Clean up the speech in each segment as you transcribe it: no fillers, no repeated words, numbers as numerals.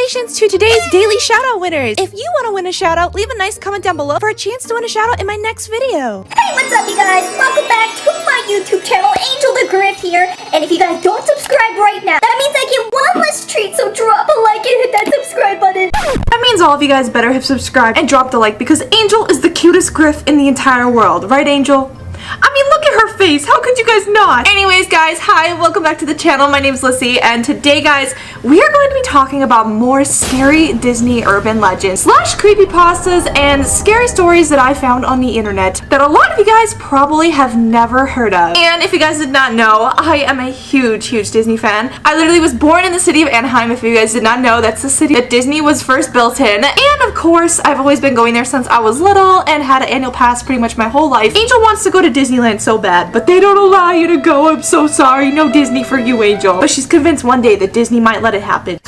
Congratulations to today's daily shoutout winners! If you want to win a shoutout, leave a nice comment down below for a chance to win a shoutout in my next video. Hey, what's up you guys? Welcome back to my YouTube channel, Angel the Griff here. And if you guys don't subscribe right now, that means I get one less treat, so drop a like and hit that subscribe button. That means all of you guys better have subscribed and dropped a like because Angel is the cutest Griff in the entire world. Right, Angel? I mean, look at her face. How could you guys not? Anyways, guys, hi, welcome back to the channel. My name's Lissy, and today, guys, we are going to be talking about more scary Disney urban legends / creepypastas and scary stories that I found on the internet that a lot of you guys probably have never heard of. And if you guys did not know, I am a huge Disney fan. I literally was born in the city of Anaheim. If you guys did not know, that's the city that Disney was first built in. And of course, I've always been going there since I was little and had an annual pass pretty much my whole life. Angel wants to go to Disneyland so bad, but they don't allow you to go. I'm so sorry. No Disney for you, Angel. But she's convinced one day that Disney might let it happen.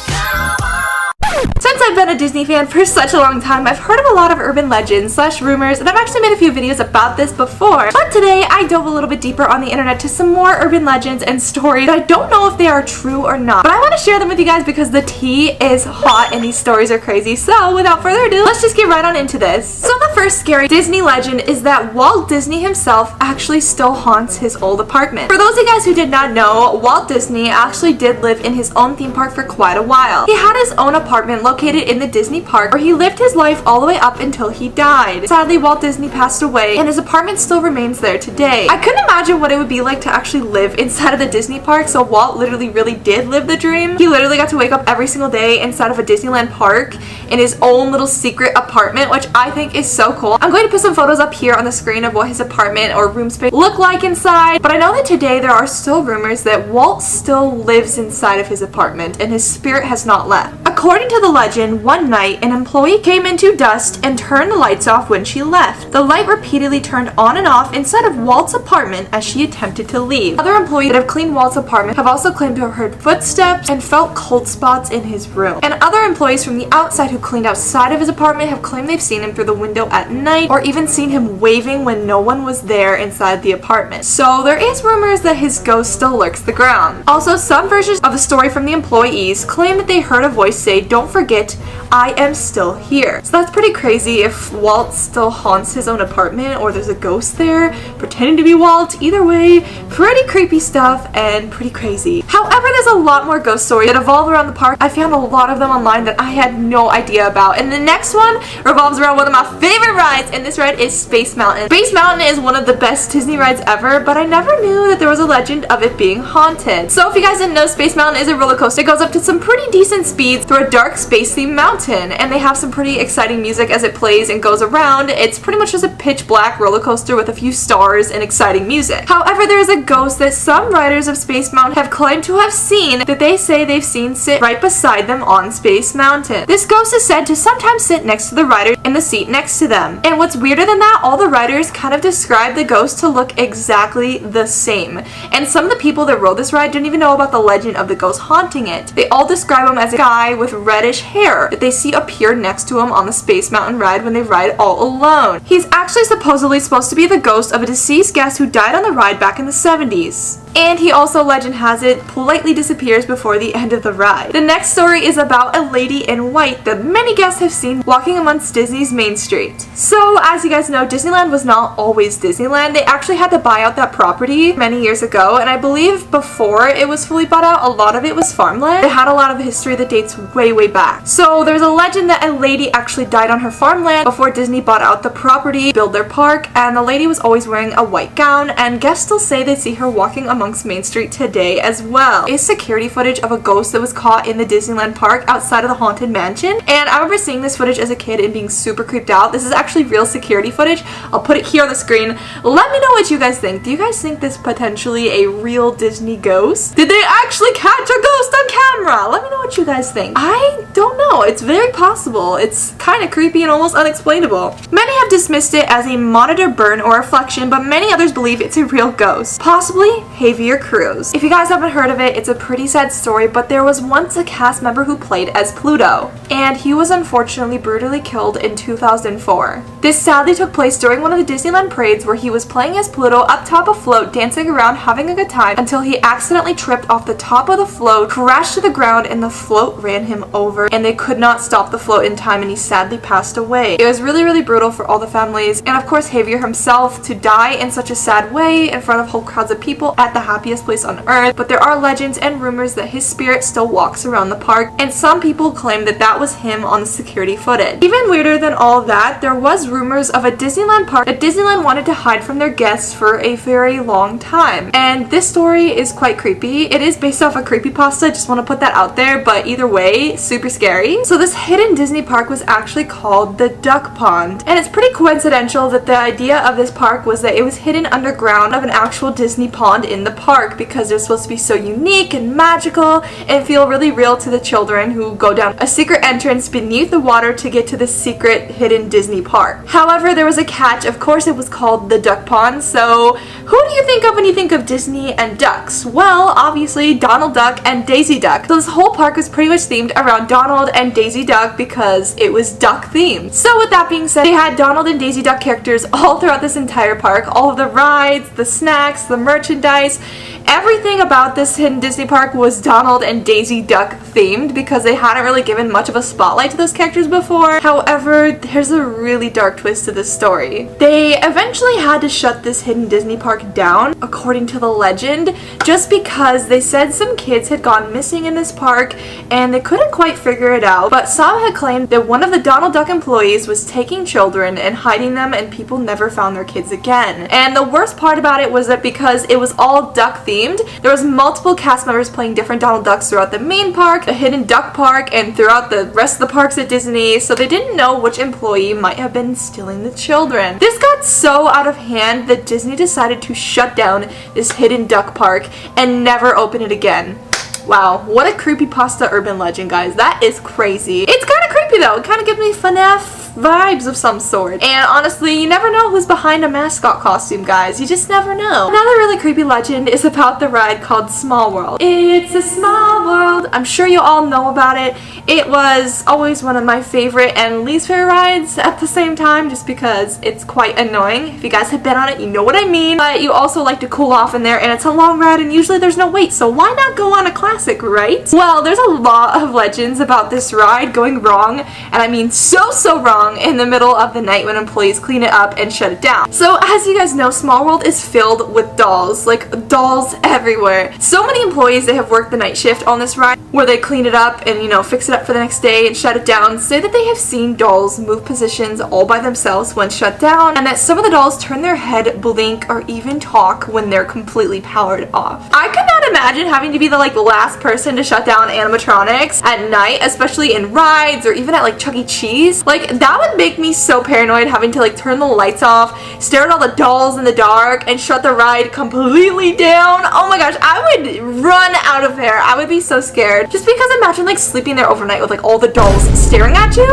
Since I've been a Disney fan for such a long time, I've heard of a lot of urban legends / rumors, and I've actually made a few videos about this before. But today, I dove a little bit deeper on the internet to some more urban legends and stories that I don't know if they are true or not. But I want to share them with you guys because the tea is hot and these stories are crazy. So without further ado, let's just get right on into this. So the first scary Disney legend is that Walt Disney himself actually still haunts his old apartment. For those of you guys who did not know, Walt Disney actually did live in his own theme park for quite a while. He had his own apartment located in the Disney park where he lived his life all the way up until he died. Sadly, Walt Disney passed away and his apartment still remains there today. I couldn't imagine what it would be like to actually live inside of the Disney park, so Walt literally really did live the dream. He literally got to wake up every single day inside of a Disneyland park in his own little secret apartment, which I think is so cool. I'm going to put some photos up here on the screen of what his apartment or room space look like inside, but I know that today there are still rumors that Walt still lives inside of his apartment and his spirit has not left. According to the legend, one night an employee came into dust and turned the lights off when she left. The light repeatedly turned on and off inside of Walt's apartment as she attempted to leave. Other employees that have cleaned Walt's apartment have also claimed to have heard footsteps and felt cold spots in his room. And other employees from the outside who cleaned outside of his apartment have claimed they've seen him through the window at night or even seen him waving when no one was there inside the apartment. So there is rumors that his ghost still lurks the ground. Also, some versions of the story from the employees claim that they heard a voice say, "Don't forget, I am still here." So that's pretty crazy if Walt still haunts his own apartment or there's a ghost there pretending to be Walt. Either way, pretty creepy stuff and pretty crazy. However, there's a lot more ghost stories that evolve around the park. I found a lot of them online that I had no idea about. And the next one revolves around one of my favorite rides, and this ride is Space Mountain. Space Mountain is one of the best Disney rides ever, but I never knew that there was a legend of it being haunted. So if you guys didn't know, Space Mountain is a roller coaster. It goes up to some pretty decent speeds through a dark space-themed mountain, and they have some pretty exciting music as it plays and goes around. It's pretty much just a pitch black roller coaster with a few stars and exciting music. However, there is a ghost that some riders of Space Mountain have claimed to have seen that they say they've seen sit right beside them on Space Mountain. This ghost is said to sometimes sit next to the rider in the seat next to them. And what's weirder than that, all the riders kind of describe the ghost to look exactly the same. And some of the people that rode this ride didn't even know about the legend of the ghost haunting it. They all describe him as a guy with reddish hair that they see appear next to him on the Space Mountain ride when they ride all alone. He's actually supposedly supposed to be the ghost of a deceased guest who died on the ride back in the 70s. And he also, legend has it, politely disappears before the end of the ride. The next story is about a lady in white that many guests have seen walking amongst Disney's Main Street. So, as you guys know, Disneyland was not always Disneyland. They actually had to buy out that property many years ago, and I believe before it was fully bought out, a lot of it was farmland. It had a lot of history that dates way back. So there's a legend that a lady actually died on her farmland before Disney bought out the property, built their park, and the lady was always wearing a white gown, and guests still say they see her walking amongst Main Street today as well. Is security footage of a ghost that was caught in the Disneyland park outside of the Haunted Mansion, and I remember seeing this footage as a kid and being super creeped out. This is actually real security footage. I'll put it here on the screen. Let me know what you guys think. Do you guys think this potentially a real Disney ghost? Did they actually catch a ghost on camera? Let me know what you guys think. I don't know. It's very possible. It's kind of creepy and almost unexplainable. Many have dismissed it as a monitor burn or reflection, but many others believe it's a real ghost. Possibly Javier Cruz. If you guys haven't heard of it, it's a pretty sad story, but there was once a cast member who played as Pluto, and he was unfortunately brutally killed in 2004. This sadly took place during one of the Disneyland parades where he was playing as Pluto up top of float, dancing around, having a good time, until he accidentally tripped off the top of the float, crashed to the ground, and the float ran him over, and they could not stop the float in time, and he sadly passed away. It was really, really brutal for all the families, and of course Javier himself to die in such a sad way in front of whole crowds of people at the happiest place on earth. But there are legends and rumors that his spirit still walks around the park, and some people claim that that was him on the security footage. Even weirder than all that, there was rumors of a Disneyland park that Disneyland wanted to hide from their guests for a very long time, and this story is quite creepy. It is based off a creepypasta, just want to put that out there, but either way, super scary. So this hidden Disney park was actually called the Duck Pond, and it's pretty coincidental that the idea of this park was that it was hidden underground of an actual Disney pond in the park because they're supposed to be so unique and magical and feel really real to the children who go down a secret entrance beneath the water to get to the secret hidden Disney park. However, there was a catch. Of course, it was called the Duck Pond, so who do you think of when you think of Disney and ducks? Well, obviously Donald Duck and Daisy Duck. So this whole park was pretty much themed around Donald and Daisy Duck because it was duck themed. So with that being said, they had Donald and Daisy Duck characters all throughout this entire park. All of the rides, the snacks, the merchandise, everything about this hidden Disney park was Donald and Daisy Duck themed because they hadn't really given much of a spotlight to those characters before. However, there's a really dark twist to this story. They eventually had to shut this hidden Disney park down, according to the legend, just because they said some kids had gone missing in this park and they couldn't quite figure it out. But some had claimed that one of the Donald Duck employees was taking children and hiding them, and people never found their kids again. And the worst part about it was that because it was all duck themed, there was multiple cast members playing different Donald Ducks throughout the main park, the hidden duck park, and throughout the rest of the parks at Disney, so they didn't know which employee might have been stealing the children. This got so out of hand that Disney decided to shut down this hidden duck park and never open it again. Wow, what a creepypasta urban legend, guys. That is crazy. It's kind of creepy though. It kind of gives me FNAF vibes of some sort. And honestly, you never know who's behind a mascot costume, guys. You just never know. Another really creepy legend is about the ride called Small World. It's a small world. I'm sure you all know about it. It was always one of my favorite and least favorite rides at the same time, just because it's quite annoying. If you guys have been on it, you know what I mean. But you also like to cool off in there, and it's a long ride, and usually there's no wait, so why not go on a classic, right? Well, there's a lot of legends about this ride going wrong, and I mean so wrong, in the middle of the night when employees clean it up and shut it down. So as you guys know, Small World is filled with dolls, like dolls everywhere. So many employees that have worked the night shift on this ride, where they clean it up and, you know, fix it up for the next day and shut it down, say that they have seen dolls move positions all by themselves when shut down, and that some of the dolls turn their head, blink, or even talk when they're completely powered off. I could not imagine having to be the last person to shut down animatronics at night, especially in rides or even at Chuck E. Cheese. That would make me so paranoid, having to turn the lights off, stare at all the dolls in the dark, and shut the ride completely down. Oh my gosh, I would run out of there. I would be so scared. Just because imagine sleeping there overnight with all the dolls staring at you.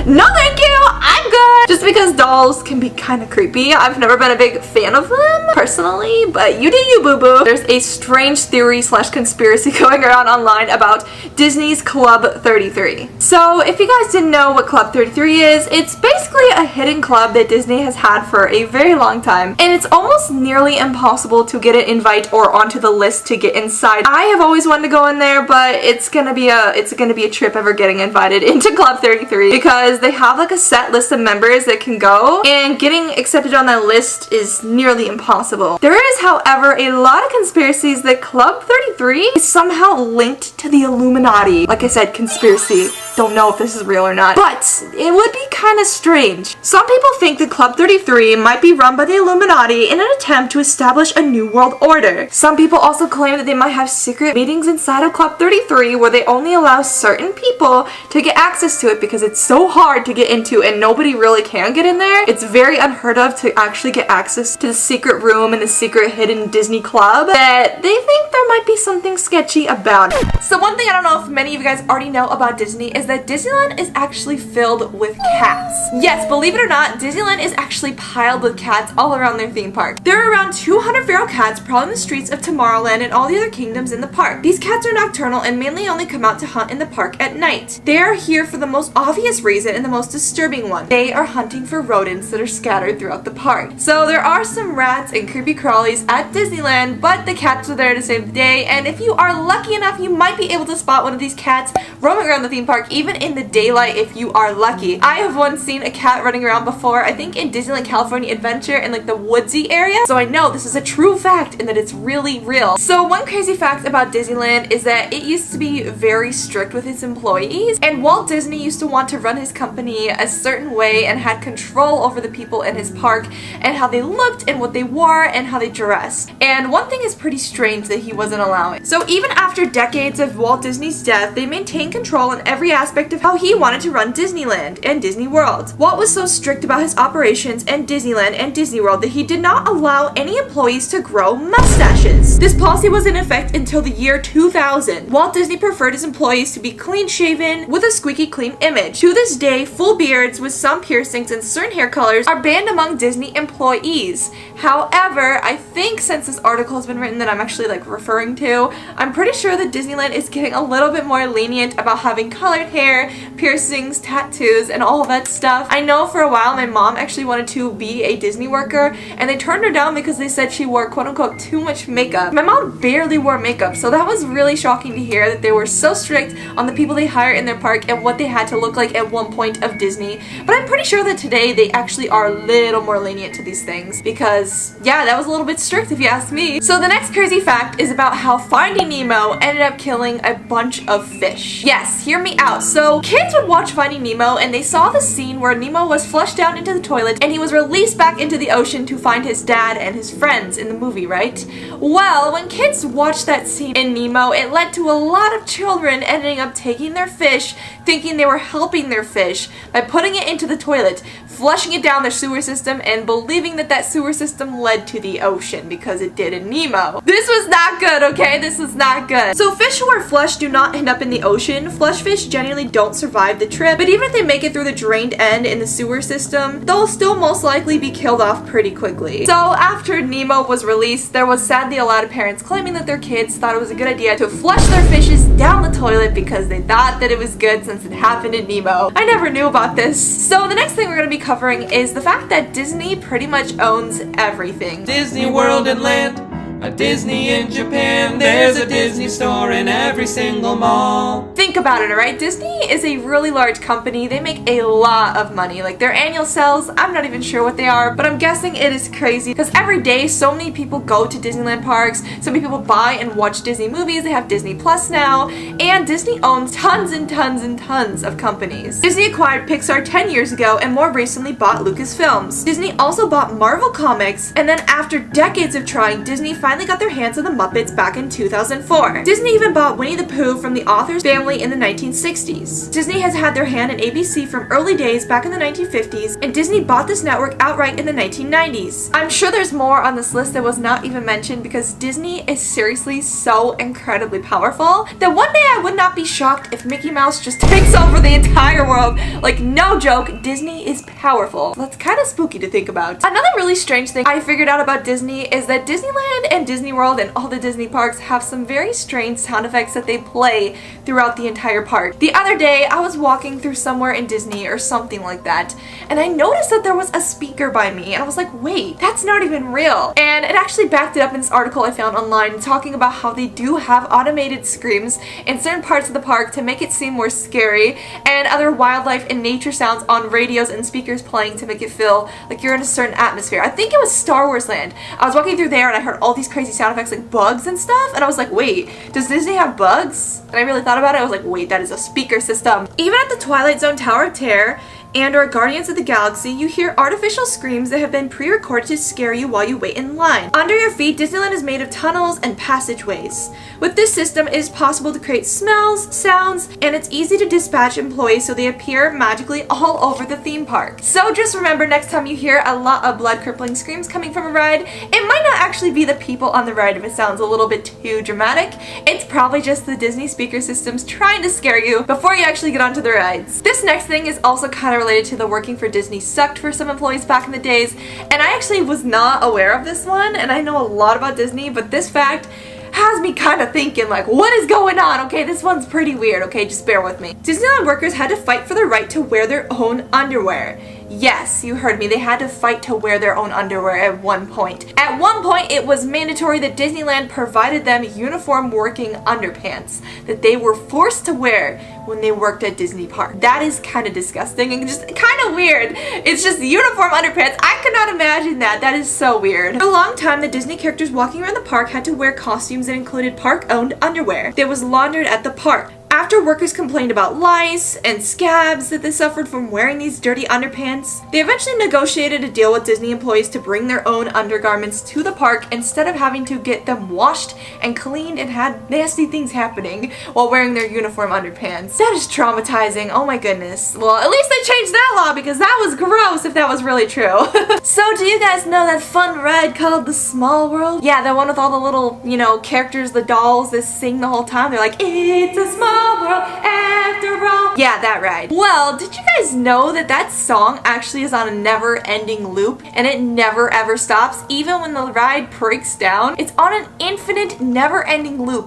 No thank you, I'm good. Just because dolls can be kind of creepy. I've never been a big fan of them personally, but you do you, boo boo. There's a strange theory / conspiracy going around online about Disney's Club 33. So if you guys didn't know what Club 33 is, it's basically a hidden club that Disney has had for a very long time, and it's almost nearly impossible to get an invite or onto the list to get inside. I have always wanted to go in there, but it's gonna be a trip ever getting invited into Club 33 because they have a set list of members that can go, and getting accepted on that list is nearly impossible. There is, however, a lot of conspiracies that Club 33 is somehow linked to the Illuminati. Like I said, conspiracy. Don't know if this is real or not, but it would be kind of strange. Some people think that Club 33 might be run by the Illuminati in an attempt to establish a new world order. Some people also claim that they might have secret meetings inside of Club 33 where they only allow certain people to get access to it because it's so hard to get into and nobody really can get in there. It's very unheard of to actually get access to the secret room in the secret hidden Disney club, that they think there might be something sketchy about it. So one thing I don't know if many of you guys already know about Disney is is that Disneyland is actually filled with cats. Yes, believe it or not, Disneyland is actually piled with cats all around their theme park. There are around 200 feral cats prowling the streets of Tomorrowland and all the other kingdoms in the park. These cats are nocturnal and mainly only come out to hunt in the park at night. They are here for the most obvious reason and the most disturbing one. They are hunting for rodents that are scattered throughout the park. So there are some rats and creepy crawlies at Disneyland, but the cats are there to save the day, and if you are lucky enough, you might be able to spot one of these cats roaming around the theme park even in the daylight if you are lucky. I have once seen a cat running around before, I think in Disneyland California Adventure in like the woodsy area, so I know this is a true fact and that it's really real. So one crazy fact about Disneyland is that it used to be very strict with its employees, and Walt Disney used to want to run his company a certain way and had control over the people in his park and how they looked and what they wore and how they dressed. And one thing is pretty strange that he wasn't allowing. So even after decades of Walt Disney's death, they maintained control in every aspect of how he wanted to run Disneyland and Disney World. Walt was so strict about his operations and Disneyland and Disney World that he did not allow any employees to grow mustaches. This policy was in effect until the year 2000. Walt Disney preferred his employees to be clean shaven with a squeaky clean image. To this day, full beards with some piercings and certain hair colors are banned among Disney employees. However, I think since this article has been written that I'm actually like referring to, I'm pretty sure that Disneyland is getting a little bit more lenient about having colored hair, piercings, tattoos, and all of that stuff. I know for a while my mom actually wanted to be a Disney worker, and they turned her down because they said she wore quote-unquote too much makeup. My mom barely wore makeup, so that was really shocking to hear that they were so strict on the people they hire in their park and what they had to look like at one point of Disney. But I'm pretty sure that today they actually are a little more lenient to these things because, yeah, that was a little bit strict if you ask me. So the next crazy fact is about how Finding Nemo ended up killing a bunch of fish. Yes, hear me out. So kids would watch Finding Nemo and they saw the scene where Nemo was flushed down into the toilet and he was released back into the ocean to find his dad and his friends in the movie, right? Well, when kids watched that scene in Nemo, it led to a lot of children ending up taking their fish, thinking they were helping their fish by putting it into the toilet, flushing it down their sewer system, and believing that that sewer system led to the ocean because it did in Nemo. This was not good, okay? This was not good. So fish who are flushed do not end up in the ocean. Flush fish generally don't survive the trip, but even if they make it through the drained end in the sewer system, they'll still most likely be killed off pretty quickly. So after Nemo was released, there was sadly a lot of parents claiming that their kids thought it was a good idea to flush their fishes down the toilet because they thought that it was good since it happened in Nemo. I never knew about this. So the next thing we're going to be covering is the fact that Disney pretty much owns everything. Disney World and Land, a Disney in Japan, there's a Disney store in every single mall. Think about it, alright? Disney is a really large company. They make a lot of money. Like their annual sales, I'm not even sure what they are, but I'm guessing it is crazy because every day so many people go to Disneyland parks, so many people buy and watch Disney movies. They have Disney Plus now, and Disney owns tons and tons and tons of companies. Disney acquired Pixar 10 years ago and more recently bought Lucasfilms. Disney also bought Marvel Comics, and then after decades of trying, Disney finally got their hands on the Muppets back in 2004. Disney even bought Winnie the Pooh from the author's family in the 1960s. Disney has had their hand in ABC from early days back in the 1950s, and Disney bought this network outright in the 1990s. I'm sure there's more on this list that was not even mentioned because Disney is seriously so incredibly powerful that one day I would not be shocked if Mickey Mouse just takes over the entire world. Like, no joke, Disney is powerful. That's kind of spooky to think about. Another really strange thing I figured out about Disney is that Disneyland and Disney World and all the Disney parks have some very strange sound effects that they play throughout the entire park. The other day, I was walking through somewhere in Disney or something like that, and I noticed that there was a speaker by me, and I was like, wait, that's not even real. And it actually backed it up in this article I found online talking about how they do have automated screams in certain parts of the park to make it seem more scary, and other wildlife and nature sounds on radios and speakers playing to make it feel like you're in a certain atmosphere. I think it was Star Wars Land. I was walking through there and I heard all these crazy sound effects like bugs and stuff, and I was like, wait, does Disney have bugs? And I really thought about it. I was like, wait, that is a speaker system. Even at the Twilight Zone Tower of Terror, and or Guardians of the Galaxy, you hear artificial screams that have been pre-recorded to scare you while you wait in line. Under your feet, Disneyland is made of tunnels and passageways. With this system, it is possible to create smells, sounds, and it's easy to dispatch employees so they appear magically all over the theme park. So just remember, next time you hear a lot of blood-crippling screams coming from a ride, it might not actually be the people on the ride if it sounds a little bit too dramatic. It's probably just the Disney speaker systems trying to scare you before you actually get onto the rides. This next thing is also kind of related to the working for Disney sucked for some employees back in the days, and I actually was not aware of this one, and I know a lot about Disney, but this fact has me kind of thinking, like, what is going on? Okay, this one's pretty weird, okay, just bear with me. Disneyland workers had to fight for the right to wear their own underwear. Yes, you heard me, they had to fight to wear their own underwear at one point. At one point, it was mandatory that Disneyland provided them uniform working underpants that they were forced to wear when they worked at Disney Park. That is kind of disgusting and just kind of weird. It's just uniform underpants. I could not imagine that. That is so weird. For a long time, the Disney characters walking around the park had to wear costumes that included park-owned underwear that was laundered at the park. After workers complained about lice and scabs that they suffered from wearing these dirty underpants, they eventually negotiated a deal with Disney employees to bring their own undergarments to the park instead of having to get them washed and cleaned and had nasty things happening while wearing their uniform underpants. That is traumatizing, oh my goodness. Well, at least they changed that law because that was gross if that was really true. So do you guys know that fun ride called The Small World? Yeah, the one with all the little, you know, characters, the dolls that sing the whole time. They're like, it's a small world after all. Yeah, that ride. Well, did you guys know that that song actually is on a never-ending loop and it never ever stops? Even when the ride breaks down, it's on an infinite, never-ending loop.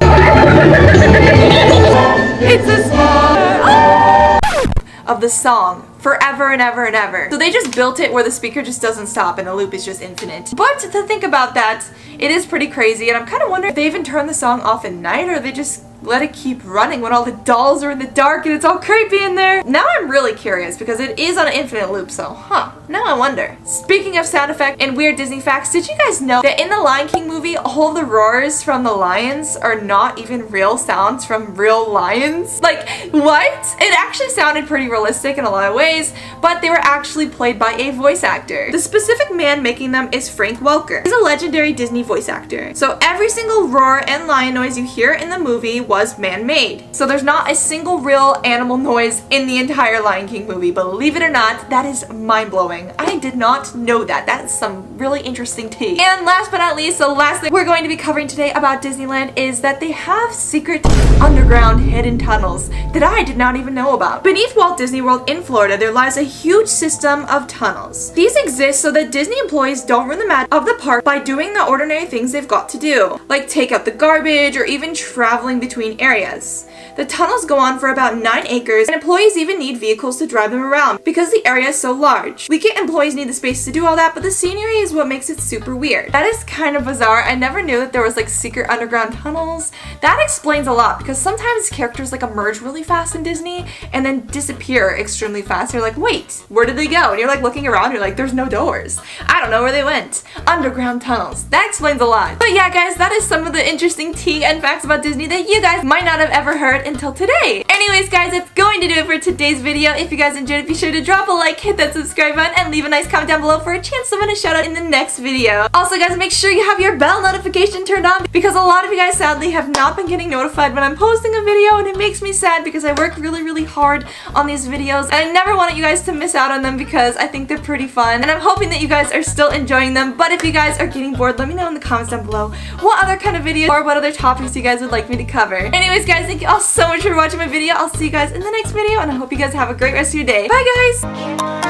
It's a small world of the song forever and ever and ever. So they just built it where the speaker just doesn't stop and the loop is just infinite. But to think about that, it is pretty crazy, and I'm kind of wondering if they even turn the song off at night or they just let it keep running when all the dolls are in the dark and it's all creepy in there. Now I'm really curious because it is on an infinite loop, so now I wonder. Speaking of sound effects and weird Disney facts, did you guys know that in the Lion King movie, all the roars from the lions are not even real sounds from real lions? Like, what? It actually sounded pretty realistic in a lot of ways, but they were actually played by a voice actor. The specific man making them is Frank Welker. He's a legendary Disney voice actor. So every single roar and lion noise you hear in the movie was man-made. So there's not a single real animal noise in the entire Lion King movie. Believe it or not, that is mind-blowing. I did not know that. That is some really interesting tea. And last but not least, the last thing we're going to be covering today about Disneyland is that they have secret underground hidden tunnels that I did not even know about. Beneath Walt Disney World in Florida, there lies a huge system of tunnels. These exist so that Disney employees don't ruin the magic of the park by doing the ordinary things they've got to do, like take out the garbage or even traveling between areas. The tunnels go on for about 9 acres, and employees even need vehicles to drive them around because the area is so large. We get employees need the space to do all that, but the scenery is what makes it super weird. That is kind of bizarre. I never knew that there was like secret underground tunnels. That explains a lot because sometimes characters like emerge really fast in Disney and then disappear extremely fast. You're like, wait, where did they go? And you're like looking around, you're like, there's no doors. I don't know where they went. Underground tunnels. That explains a lot. But yeah, guys, that is some of the interesting tea and facts about Disney that you guys might not have ever heard until today. Anyways, guys, that's going to do it for today's video. If you guys enjoyed it, be sure to drop a like, hit that subscribe button, and leave a nice comment down below for a chance to win a shout out in the next video. Also, guys, make sure you have your bell notification turned on because a lot of you guys sadly have not been getting notified when I'm posting a video, and it makes me sad because I work really hard on these videos and I never wanted you guys to miss out on them because I think they're pretty fun, and I'm hoping that you guys are still enjoying them. But if you guys are getting bored, let me know in the comments down below what other kind of videos or what other topics you guys would like me to cover. Anyways, guys, thank you all so much for watching my video. I'll see you guys in the next video, and I hope you guys have a great rest of your day. Bye, guys!